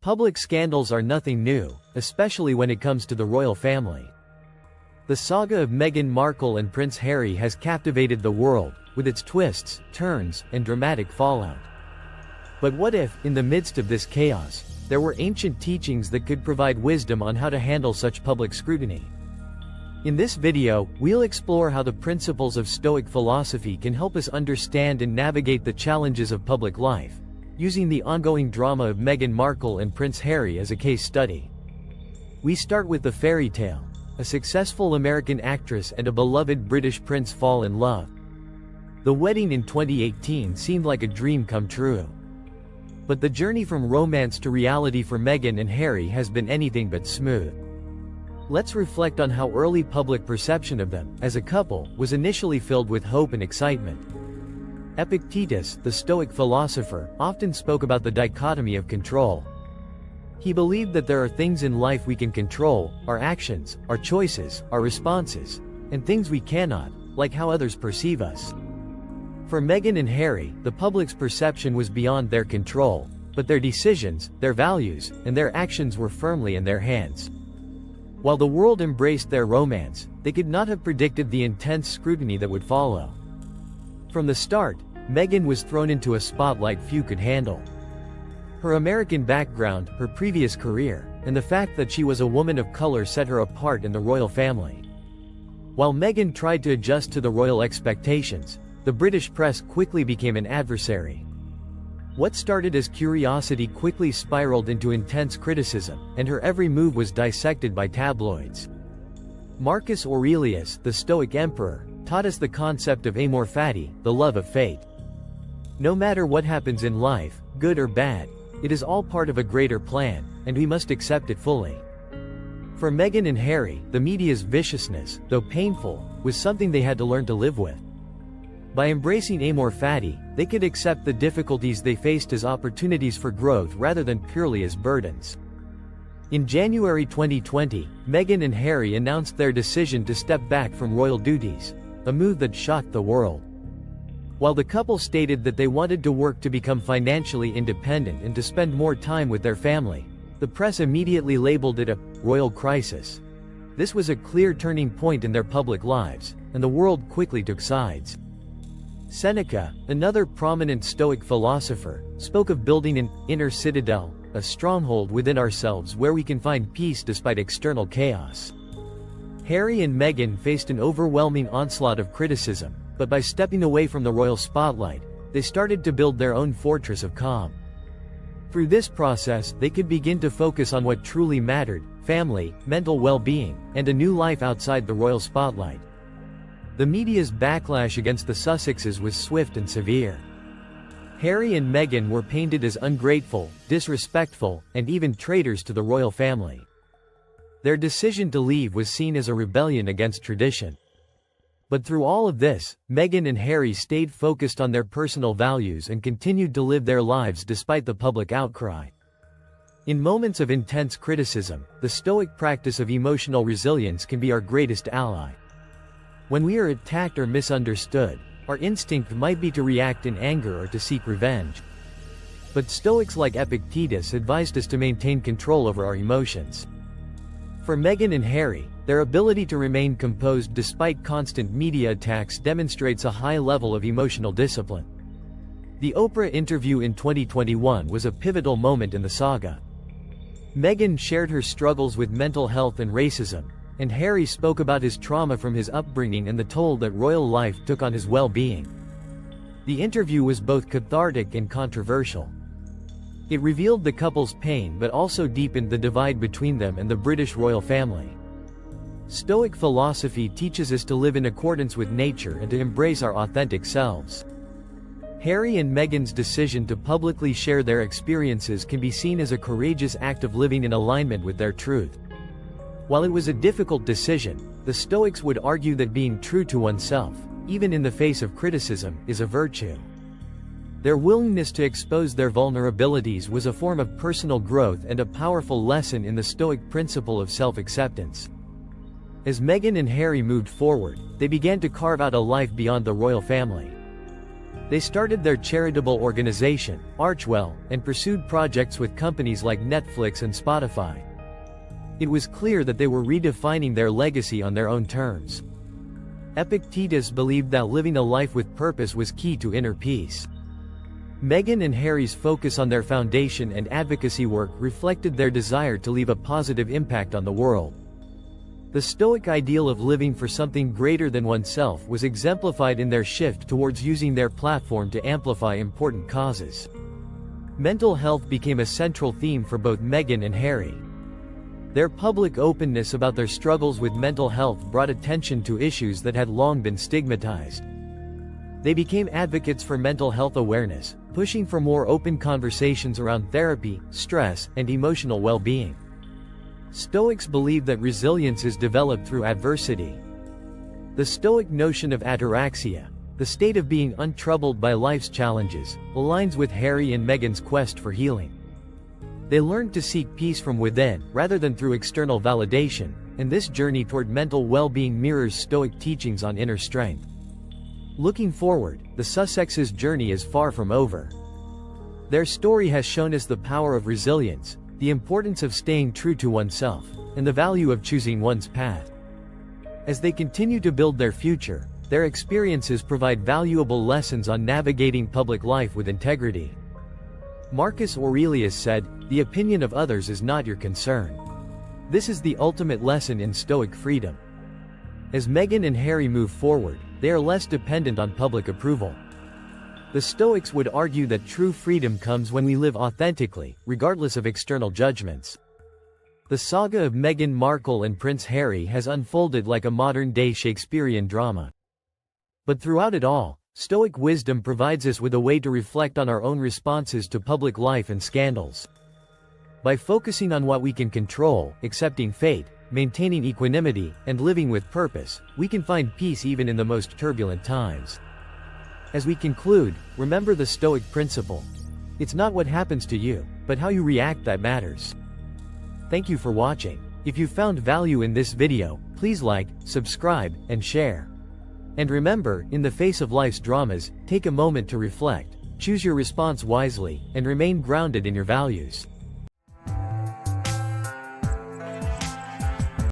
Public scandals are nothing new, especially when it comes to the royal family. The saga of Meghan Markle and Prince Harry has captivated the world, with its twists, turns, and dramatic fallout. But what if, in the midst of this chaos, there were ancient teachings that could provide wisdom on how to handle such public scrutiny? In this video, we'll explore how the principles of Stoic philosophy can help us understand and navigate the challenges of public life, using the ongoing drama of Meghan Markle and Prince Harry as a case study. We start with the fairy tale. A successful American actress and a beloved British prince fall in love. The wedding in 2018 seemed like a dream come true. But the journey from romance to reality for Meghan and Harry has been anything but smooth. Let's reflect on how early public perception of them, as a couple, was initially filled with hope and excitement. Epictetus, the Stoic philosopher, often spoke about the dichotomy of control. He believed that there are things in life we can control, our actions, our choices, our responses, and things we cannot, like how others perceive us. For Meghan and Harry, the public's perception was beyond their control, but their decisions, their values, and their actions were firmly in their hands. While the world embraced their romance, they could not have predicted the intense scrutiny that would follow. From the start, Meghan was thrown into a spotlight few could handle. Her American background, her previous career, and the fact that she was a woman of color set her apart in the royal family. While Meghan tried to adjust to the royal expectations, the British press quickly became an adversary. What started as curiosity quickly spiraled into intense criticism, and her every move was dissected by tabloids. Marcus Aurelius, the Stoic emperor, taught us the concept of amor fati, the love of fate. No matter what happens in life, good or bad, it is all part of a greater plan, and we must accept it fully. For Meghan and Harry, the media's viciousness, though painful, was something they had to learn to live with. By embracing amor fati, they could accept the difficulties they faced as opportunities for growth rather than purely as burdens. In January 2020, Meghan and Harry announced their decision to step back from royal duties, a move that shocked the world. While the couple stated that they wanted to work to become financially independent and to spend more time with their family, the press immediately labeled it a royal crisis. This was a clear turning point in their public lives, and the world quickly took sides. Seneca, another prominent Stoic philosopher, spoke of building an inner citadel, a stronghold within ourselves where we can find peace despite external chaos. Harry and Meghan faced an overwhelming onslaught of criticism, but by stepping away from the royal spotlight, they started to build their own fortress of calm. Through this process, they could begin to focus on what truly mattered: family, mental well-being, and a new life outside the royal spotlight. The media's backlash against the Sussexes was swift and severe. Harry and Meghan were painted as ungrateful, disrespectful, and even traitors to the royal family. Their decision to leave was seen as a rebellion against tradition. But through all of this, Meghan and Harry stayed focused on their personal values and continued to live their lives despite the public outcry. In moments of intense criticism, the Stoic practice of emotional resilience can be our greatest ally. When we are attacked or misunderstood, our instinct might be to react in anger or to seek revenge. But Stoics like Epictetus advised us to maintain control over our emotions. For Meghan and Harry, their ability to remain composed despite constant media attacks demonstrates a high level of emotional discipline. The Oprah interview in 2021 was a pivotal moment in the saga. Meghan shared her struggles with mental health and racism, and Harry spoke about his trauma from his upbringing and the toll that royal life took on his well-being. The interview was both cathartic and controversial. It revealed the couple's pain but also deepened the divide between them and the British royal family. Stoic philosophy teaches us to live in accordance with nature and to embrace our authentic selves. Harry and Meghan's decision to publicly share their experiences can be seen as a courageous act of living in alignment with their truth. While it was a difficult decision, the Stoics would argue that being true to oneself, even in the face of criticism, is a virtue. Their willingness to expose their vulnerabilities was a form of personal growth and a powerful lesson in the Stoic principle of self-acceptance. As Meghan and Harry moved forward, they began to carve out a life beyond the royal family. They started their charitable organization, Archwell, and pursued projects with companies like Netflix and Spotify. It was clear that they were redefining their legacy on their own terms. Epictetus believed that living a life with purpose was key to inner peace. Meghan and Harry's focus on their foundation and advocacy work reflected their desire to leave a positive impact on the world. The Stoic ideal of living for something greater than oneself was exemplified in their shift towards using their platform to amplify important causes. Mental health became a central theme for both Meghan and Harry. Their public openness about their struggles with mental health brought attention to issues that had long been stigmatized. They became advocates for mental health awareness, pushing for more open conversations around therapy, stress, and emotional well-being. Stoics believe that resilience is developed through adversity. The Stoic notion of ataraxia, the state of being untroubled by life's challenges, aligns with Harry and Meghan's quest for healing. They learned to seek peace from within, rather than through external validation, and this journey toward mental well-being mirrors Stoic teachings on inner strength. Looking forward, the Sussexes' journey is far from over. Their story has shown us the power of resilience, the importance of staying true to oneself, and the value of choosing one's path. As they continue to build their future, their experiences provide valuable lessons on navigating public life with integrity. Marcus Aurelius said, "The opinion of others is not your concern." This is the ultimate lesson in Stoic freedom. As Meghan and Harry move forward, they are less dependent on public approval. The Stoics would argue that true freedom comes when we live authentically, regardless of external judgments. The saga of Meghan Markle and Prince Harry has unfolded like a modern-day Shakespearean drama. But throughout it all, Stoic wisdom provides us with a way to reflect on our own responses to public life and scandals. By focusing on what we can control, accepting fate, maintaining equanimity, and living with purpose, we can find peace even in the most turbulent times. As we conclude, remember the Stoic principle. It's not what happens to you, but how you react that matters. Thank you for watching. If you found value in this video, please like, subscribe, and share. And remember, in the face of life's dramas, take a moment to reflect, choose your response wisely, and remain grounded in your values.